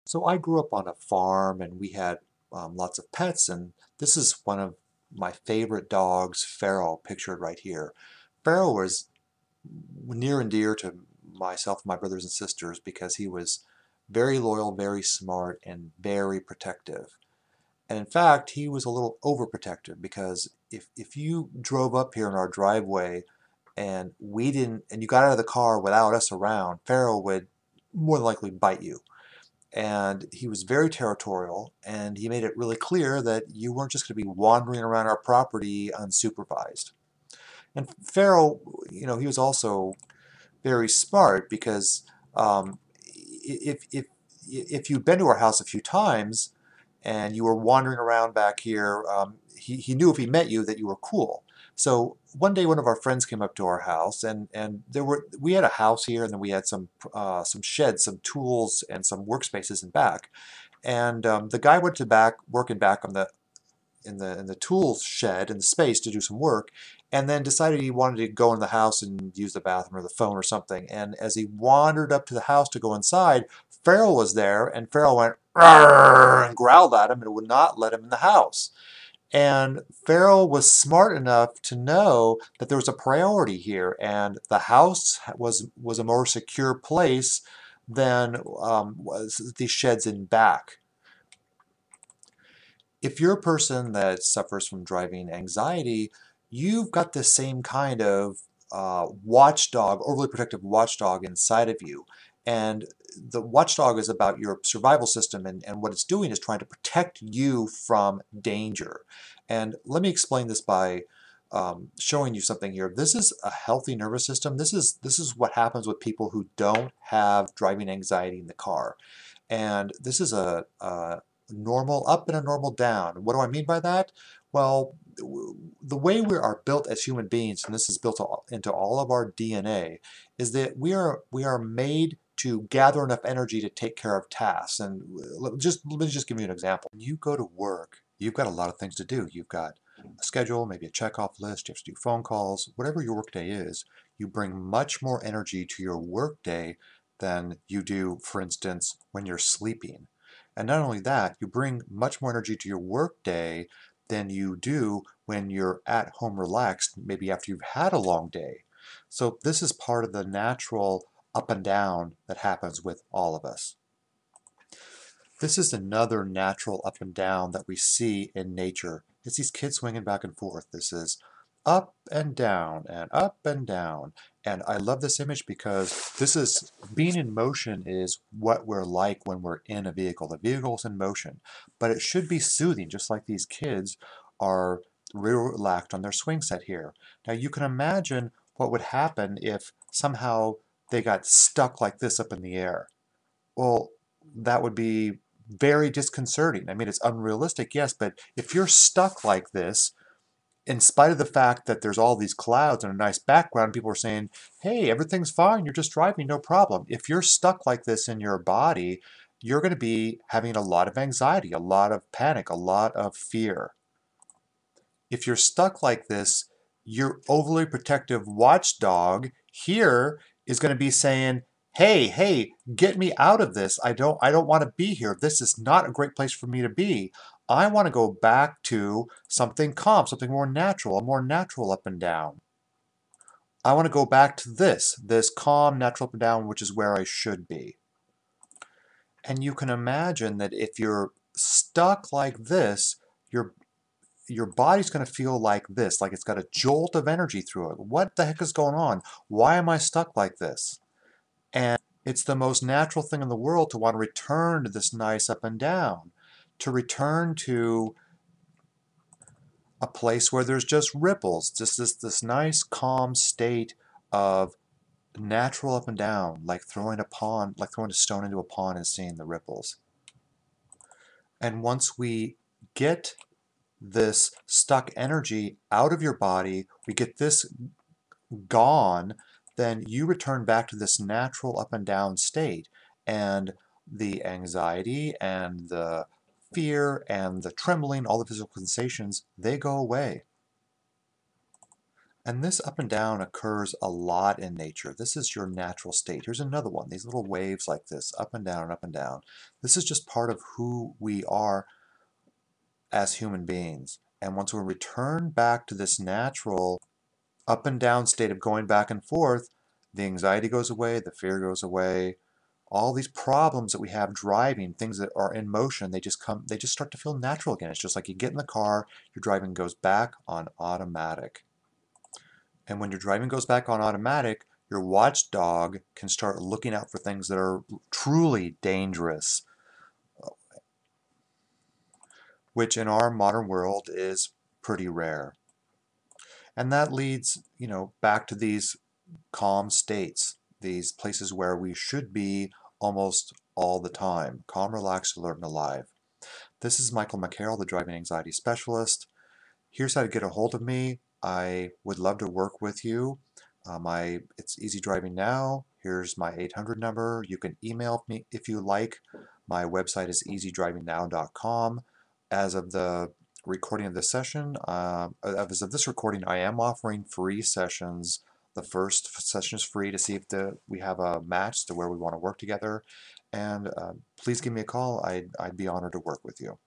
So I grew up on a farm and we had lots of pets, and this is one of my favorite dogs, Pharaoh, pictured right here. Pharaoh was near and dear to myself and my brothers and sisters because he was very loyal, very smart, and very protective. And in fact, he was a little overprotective because if you drove up here in our driveway and we didn't, and you got out of the car without us around, Pharaoh would more than likely bite you. And he was very territorial, and he made it really clear that you weren't just going to be wandering around our property unsupervised. And Pharaoh, he was also very smart because if you'd been to our house a few times and you were wandering around back here, he knew if he met you that you were cool. So one day, one of our friends came up to our house, and we had a house here, and then we had some sheds, some tools, and some workspaces in back. And the guy went to back, working back on the tools shed in the space to do some work, and then decided he wanted to go in the house and use the bathroom or the phone or something. And as he wandered up to the house to go inside, Farrell was there, and Farrell went "Arr!" and growled at him and would not let him in the house. And Farrell was smart enough to know that there was a priority here, and the house was a more secure place than was these sheds in back. If you're a person that suffers from driving anxiety, you've got the same kind of watchdog, overly protective watchdog inside of you. And the watchdog is about your survival system, and what it's doing is trying to protect you from danger. And let me explain this by showing you something here. This is a healthy nervous system. This is what happens with people who don't have driving anxiety in the car. And this is a normal up and a normal down. What do I mean by that? Well, the way we are built as human beings, and this is built into all of our DNA, is that we are made to gather enough energy to take care of tasks. And let me just give you an example. When you go to work, you've got a lot of things to do. You've got a schedule, maybe a checkoff list, you have to do phone calls, whatever your workday is. You bring much more energy to your workday than you do, for instance, when you're sleeping. And not only that, you bring much more energy to your workday than you do when you're at home relaxed, maybe after you've had a long day. So this is part of the natural up and down that happens with all of us. This is another natural up and down that we see in nature. It's these kids swinging back and forth. This is up and down and up and down. And I love this image because this is being in motion is what we're like when we're in a vehicle. The vehicle's in motion, but it should be soothing, just like these kids are relaxed on their swing set here. Now you can imagine what would happen if somehow they got stuck like this up in the air. Well, that would be very disconcerting. I mean, it's unrealistic, yes, but if you're stuck like this, in spite of the fact that there's all these clouds and a nice background, people are saying, hey, everything's fine, you're just driving, no problem. If you're stuck like this in your body, you're going to be having a lot of anxiety, a lot of panic, a lot of fear. If you're stuck like this, your overly protective watchdog here is going to be saying, hey, get me out of this. I don't want to be here. This is not a great place for me to be. I want to go back to something calm, something more natural, a more natural up and down. I want to go back to this calm, natural up and down, which is where I should be. And you can imagine that if you're stuck like this, your body's going to feel like this, like it's got a jolt of energy through it. What the heck is going on? Why am I stuck like this? And it's the most natural thing in the world to want to return to this nice up and down, to return to a place where there's just ripples, just this nice calm state of natural up and down, like throwing a stone into a pond and seeing the ripples. And once we get this stuck energy out of your body, we get this gone, then you return back to this natural up and down state. And the anxiety and the fear and the trembling, all the physical sensations, they go away. And this up and down occurs a lot in nature. This is your natural state. Here's another one, these little waves like this, up and down, up and down. This is just part of who we are as human beings. And once we return back to this natural up and down state of going back and forth, the anxiety goes away, the fear goes away, all these problems that we have driving, things that are in motion, they just start to feel natural again. It's just like you get in the car, your driving goes back on automatic. And when your driving goes back on automatic, your watchdog can start looking out for things that are truly dangerous, which in our modern world is pretty rare. And that leads, back to these calm states, these places where we should be almost all the time, calm, relaxed, alert, and alive. This is Michael McCarroll, the driving anxiety specialist. Here's how to get a hold of me. I would love to work with you. It's Easy Driving Now. Here's my 800 number. You can email me if you like. My website is easydrivingnow.com. As of the recording of this session, as of this recording, I am offering free sessions. The first session is free to see if we have a match to where we want to work together. And please give me a call. I'd be honored to work with you.